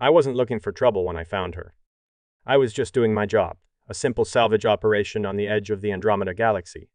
I wasn't looking for trouble when I found her. I was just doing my job, a simple salvage operation on the edge of the Andromeda Galaxy.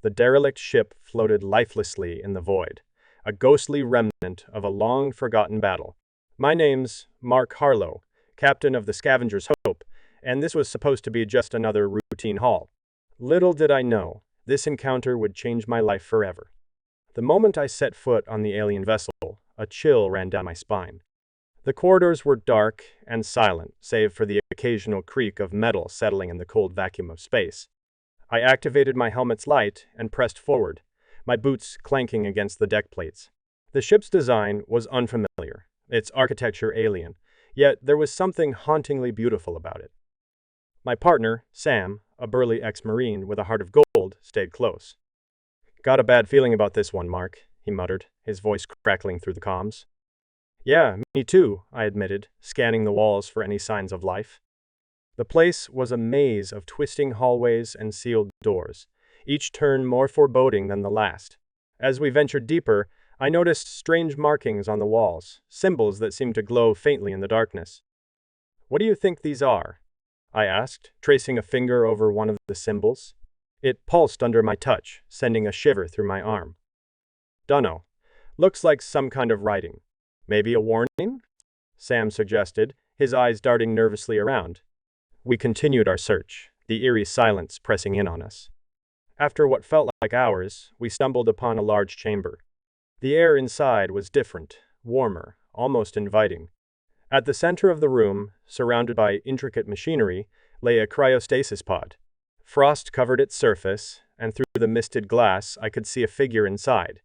The derelict ship floated lifelessly in the void, a ghostly remnant of a long-forgotten battle. My name's Mark Harlow, captain of the Scavenger's Hope, and this was supposed to be just another routine haul. Little did I know, this encounter would change my life forever. The moment I set foot on the alien vessel, a chill ran down my spine. The corridors were dark and silent, save for the occasional creak of metal settling in the cold vacuum of space. I activated my helmet's light and pressed forward, my boots clanking against the deck plates. The ship's design was unfamiliar, its architecture alien, yet there was something hauntingly beautiful about it. My partner, Sam, a burly ex-Marine with a heart of gold, stayed close. "Got a bad feeling about this one, Mark," he muttered, his voice crackling through the comms. "Yeah, me too," I admitted, scanning the walls for any signs of life. The place was a maze of twisting hallways and sealed doors, each turn more foreboding than the last. As we ventured deeper, I noticed strange markings on the walls, symbols that seemed to glow faintly in the darkness. "What do you think these are?" I asked, tracing a finger over one of the symbols. It pulsed under my touch, sending a shiver through my arm. "Dunno. Looks like some kind of writing. Maybe a warning?" Sam suggested, his eyes darting nervously around. We continued our search, the eerie silence pressing in on us. After what felt like hours, we stumbled upon a large chamber. The air inside was different, warmer, almost inviting. At the center of the room, surrounded by intricate machinery, lay a cryostasis pod. Frost covered its surface, and through the misted glass I could see a figure inside.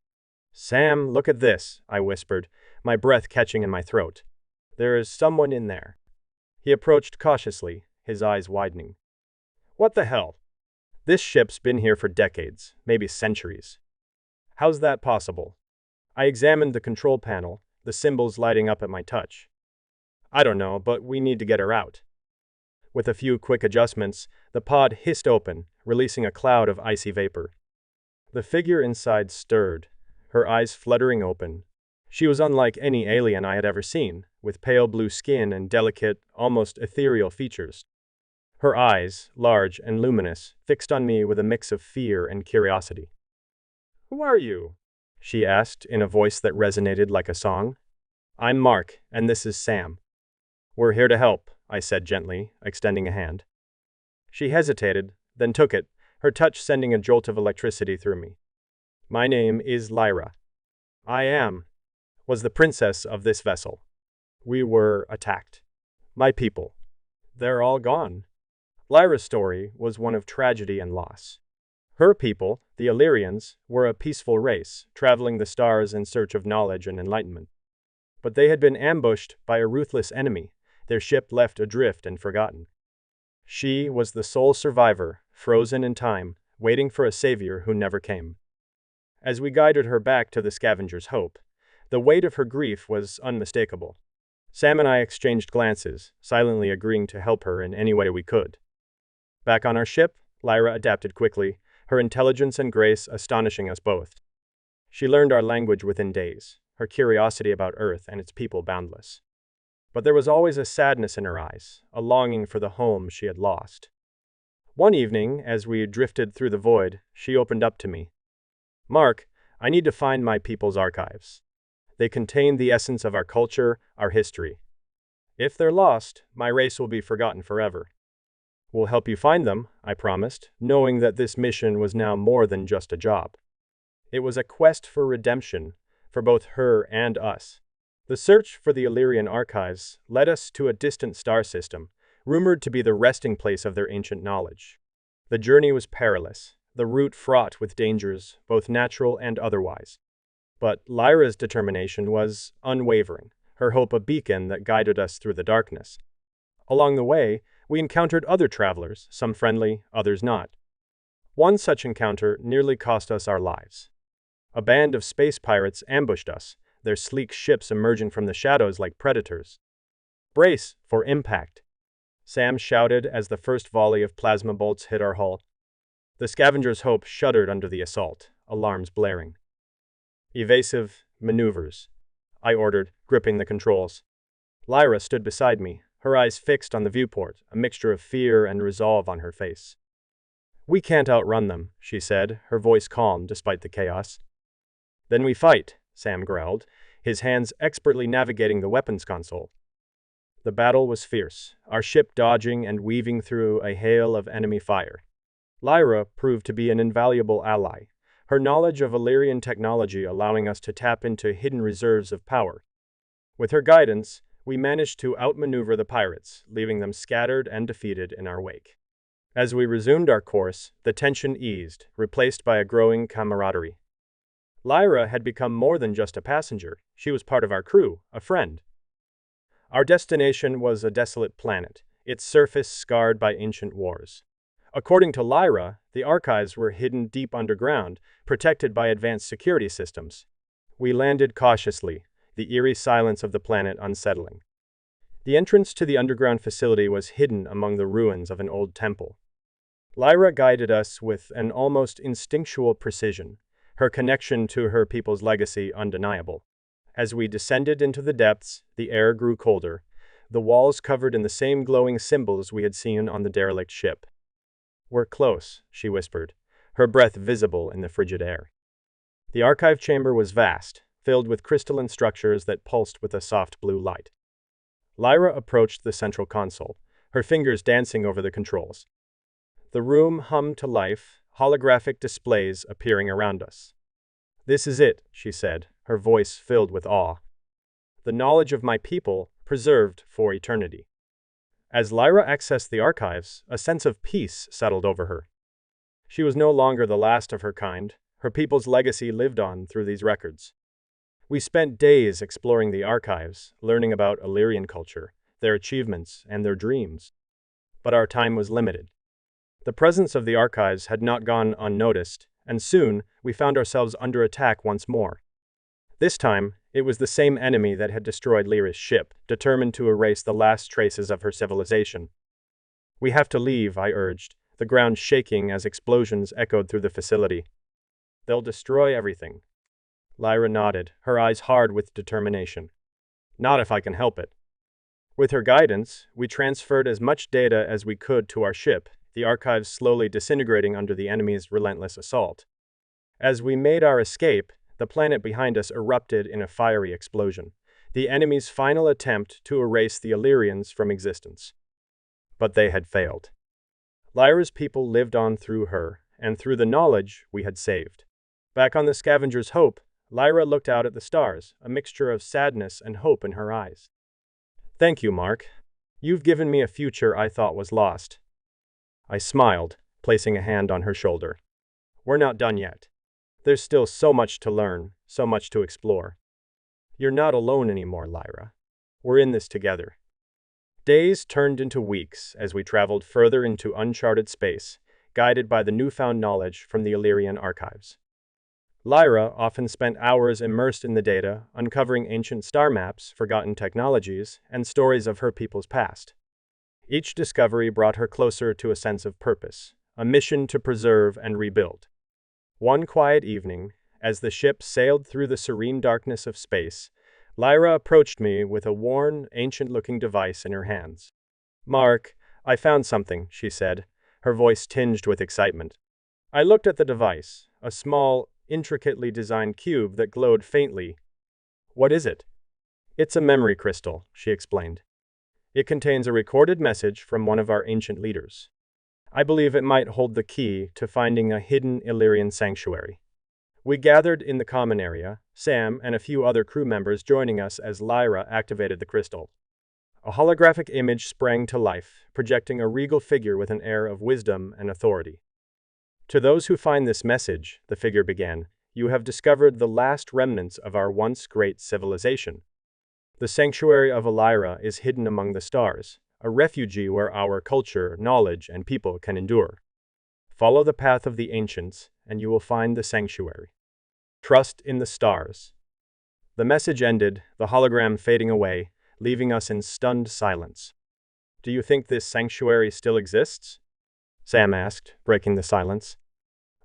"Sam, look at this," I whispered, my breath catching in my throat. "There is someone in there." He approached cautiously, his eyes widening. "What the hell? This ship's been here for decades, maybe centuries. How's that possible?" I examined the control panel, the symbols lighting up at my touch. "I don't know, but we need to get her out." With a few quick adjustments, the pod hissed open, releasing a cloud of icy vapor. The figure inside stirred, her eyes fluttering open. She was unlike any alien I had ever seen, with pale blue skin and delicate, almost ethereal features. Her eyes, large and luminous, fixed on me with a mix of fear and curiosity. "Who are you?" she asked in a voice that resonated like a song. "I'm Mark, and this is Sam." "We're here to help," I said gently, extending a hand. She hesitated, then took it, her touch sending a jolt of electricity through me. "My name is Lyra. Was the princess of this vessel. We were attacked. My people. They're all gone." Lyra's story was one of tragedy and loss. Her people, the Elyrians, were a peaceful race, traveling the stars in search of knowledge and enlightenment. But they had been ambushed by a ruthless enemy, their ship left adrift and forgotten. She was the sole survivor, frozen in time, waiting for a savior who never came. As we guided her back to the Scavenger's Hope, the weight of her grief was unmistakable. Sam and I exchanged glances, silently agreeing to help her in any way we could. Back on our ship, Lyra adapted quickly, her intelligence and grace astonishing us both. She learned our language within days, her curiosity about Earth and its people boundless. But there was always a sadness in her eyes, a longing for the home she had lost. One evening, as we drifted through the void, she opened up to me. "Mark, I need to find my people's archives. They contain the essence of our culture, our history. If they're lost, my race will be forgotten forever." "We'll help you find them," I promised, knowing that this mission was now more than just a job. It was a quest for redemption, for both her and us. The search for the Illyrian archives led us to a distant star system, rumored to be the resting place of their ancient knowledge. The journey was perilous, the route fraught with dangers, both natural and otherwise. But Lyra's determination was unwavering, her hope a beacon that guided us through the darkness. Along the way, we encountered other travelers, some friendly, others not. One such encounter nearly cost us our lives. A band of space pirates ambushed us, their sleek ships emerging from the shadows like predators. "Brace for impact," Sam shouted as the first volley of plasma bolts hit our hull. The Scavenger's Hope shuddered under the assault, alarms blaring. "Evasive maneuvers," I ordered, gripping the controls. Lyra stood beside me, her eyes fixed on the viewport, a mixture of fear and resolve on her face. "We can't outrun them," she said, her voice calm despite the chaos. "Then we fight," Sam growled, his hands expertly navigating the weapons console. The battle was fierce, our ship dodging and weaving through a hail of enemy fire. Lyra proved to be an invaluable ally, her knowledge of Elyrian technology allowing us to tap into hidden reserves of power. With her guidance, we managed to outmaneuver the pirates, leaving them scattered and defeated in our wake. As we resumed our course, the tension eased, replaced by a growing camaraderie. Lyra had become more than just a passenger. She was part of our crew, a friend. Our destination was a desolate planet, its surface scarred by ancient wars. According to Lyra, the archives were hidden deep underground, protected by advanced security systems. We landed cautiously, the eerie silence of the planet unsettling. The entrance to the underground facility was hidden among the ruins of an old temple. Lyra guided us with an almost instinctual precision, her connection to her people's legacy undeniable. As we descended into the depths, the air grew colder, the walls covered in the same glowing symbols we had seen on the derelict ship. "We're close," she whispered, her breath visible in the frigid air. The archive chamber was vast, filled with crystalline structures that pulsed with a soft blue light. Lyra approached the central console, her fingers dancing over the controls. The room hummed to life, holographic displays appearing around us. "This is it," she said, her voice filled with awe. "The knowledge of my people, preserved for eternity." As Lyra accessed the archives, a sense of peace settled over her. She was no longer the last of her kind. Her people's legacy lived on through these records. We spent days exploring the archives, learning about Elyrian culture, their achievements, and their dreams. But our time was limited. The presence of the archives had not gone unnoticed, and soon we found ourselves under attack once more. This time, it was the same enemy that had destroyed Lyra's ship, determined to erase the last traces of her civilization. "We have to leave," I urged, the ground shaking as explosions echoed through the facility. "They'll destroy everything." Lyra nodded, her eyes hard with determination. "Not if I can help it." With her guidance, we transferred as much data as we could to our ship, the archives slowly disintegrating under the enemy's relentless assault. As we made our escape, the planet behind us erupted in a fiery explosion, the enemy's final attempt to erase the Elyrians from existence. But they had failed. Lyra's people lived on through her, and through the knowledge we had saved. Back on the Scavenger's Hope, Lyra looked out at the stars, a mixture of sadness and hope in her eyes. "Thank you, Mark. You've given me a future I thought was lost." I smiled, placing a hand on her shoulder. "We're not done yet. There's still so much to learn, so much to explore. You're not alone anymore, Lyra. We're in this together." Days turned into weeks as we traveled further into uncharted space, guided by the newfound knowledge from the Elyrian archives. Lyra often spent hours immersed in the data, uncovering ancient star maps, forgotten technologies, and stories of her people's past. Each discovery brought her closer to a sense of purpose, a mission to preserve and rebuild. One quiet evening, as the ship sailed through the serene darkness of space, Lyra approached me with a worn, ancient-looking device in her hands. "Mark, I found something," she said, her voice tinged with excitement. I looked at the device, a small, intricately designed cube that glowed faintly. "What is it?" "It's a memory crystal," she explained. "It contains a recorded message from one of our ancient leaders. I believe it might hold the key to finding a hidden Elyrian sanctuary." We gathered in the common area, Sam and a few other crew members joining us as Lyra activated the crystal. A holographic image sprang to life, projecting a regal figure with an air of wisdom and authority. "To those who find this message," the figure began, "you have discovered the last remnants of our once great civilization. The sanctuary of Lyra is hidden among the stars, a refuge where our culture, knowledge, and people can endure. Follow the path of the ancients, and you will find the sanctuary. Trust in the stars." The message ended, the hologram fading away, leaving us in stunned silence. "Do you think this sanctuary still exists?" Sam asked, breaking the silence.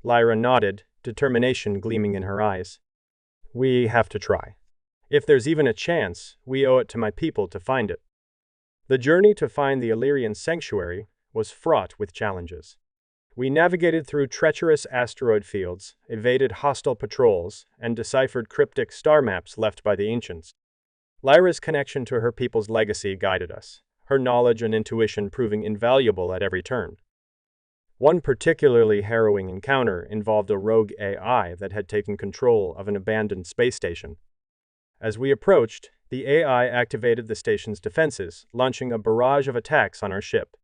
Lyra nodded, determination gleaming in her eyes. "We have to try. If there's even a chance, we owe it to my people to find it. The journey to find the Elyrian sanctuary was fraught with challenges. We navigated through treacherous asteroid fields, evaded hostile patrols, and deciphered cryptic star maps left by the ancients. Lyra's connection to her people's legacy guided us, her knowledge and intuition proving invaluable at every turn. One particularly harrowing encounter involved a rogue AI that had taken control of an abandoned space station. As we approached, the AI activated the station's defenses, launching a barrage of attacks on our ship.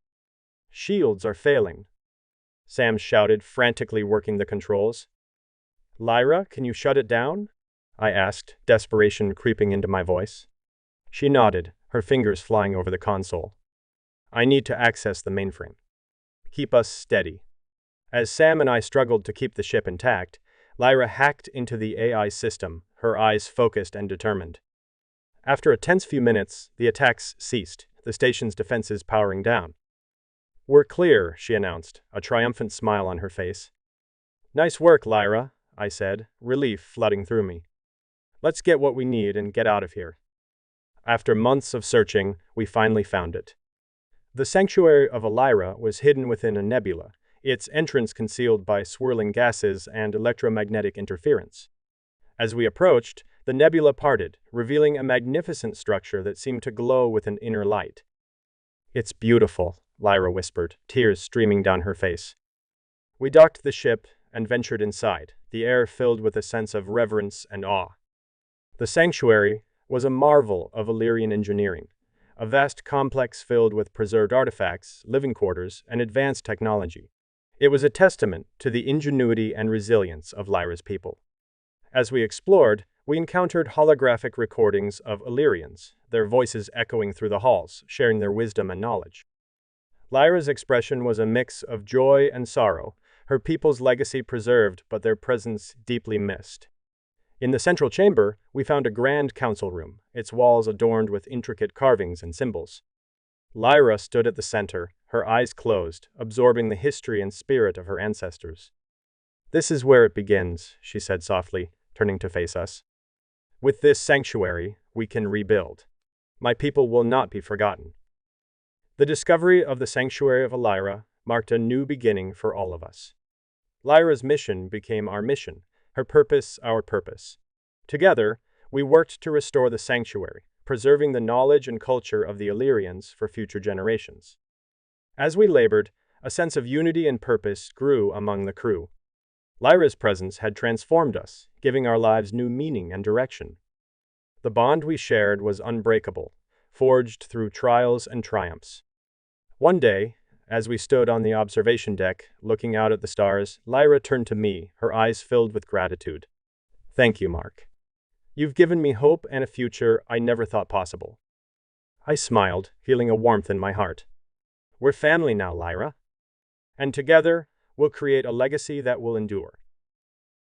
"Shields are failing," Sam shouted, frantically working the controls. "Lyra, can you shut it down?" I asked, desperation creeping into my voice. She nodded, her fingers flying over the console. "I need to access the mainframe. Keep us steady." As Sam and I struggled to keep the ship intact, Lyra hacked into the AI system, her eyes focused and determined. After a tense few minutes, the attacks ceased, the station's defenses powering down. "We're clear," she announced, a triumphant smile on her face. "Nice work, Lyra," I said, relief flooding through me. "Let's get what we need and get out of here." After months of searching, we finally found it. The sanctuary of Lyra was hidden within a nebula, its entrance concealed by swirling gases and electromagnetic interference. As we approached, the nebula parted, revealing a magnificent structure that seemed to glow with an inner light. "It's beautiful," Lyra whispered, tears streaming down her face. We docked the ship and ventured inside, the air filled with a sense of reverence and awe. The sanctuary was a marvel of Elyrian engineering, a vast complex filled with preserved artifacts, living quarters, and advanced technology. It was a testament to the ingenuity and resilience of Lyra's people. As we explored, we encountered holographic recordings of Elyrians, their voices echoing through the halls, sharing their wisdom and knowledge. Lyra's expression was a mix of joy and sorrow, her people's legacy preserved but their presence deeply missed. In the central chamber, we found a grand council room, its walls adorned with intricate carvings and symbols. Lyra stood at the center, her eyes closed, absorbing the history and spirit of her ancestors. "This is where it begins," she said softly, turning to face us. "With this sanctuary, we can rebuild. My people will not be forgotten." The discovery of the sanctuary of Lyra marked a new beginning for all of us. Lyra's mission became our mission, her purpose our purpose. Together, we worked to restore the sanctuary, preserving the knowledge and culture of the Elyrians for future generations. As we labored, a sense of unity and purpose grew among the crew. Lyra's presence had transformed us, giving our lives new meaning and direction. The bond we shared was unbreakable, forged through trials and triumphs. One day, as we stood on the observation deck, looking out at the stars, Lyra turned to me, her eyes filled with gratitude. "Thank you, Mark. You've given me hope and a future I never thought possible." I smiled, feeling a warmth in my heart. "We're family now, Lyra. And together, we'll create a legacy that will endure."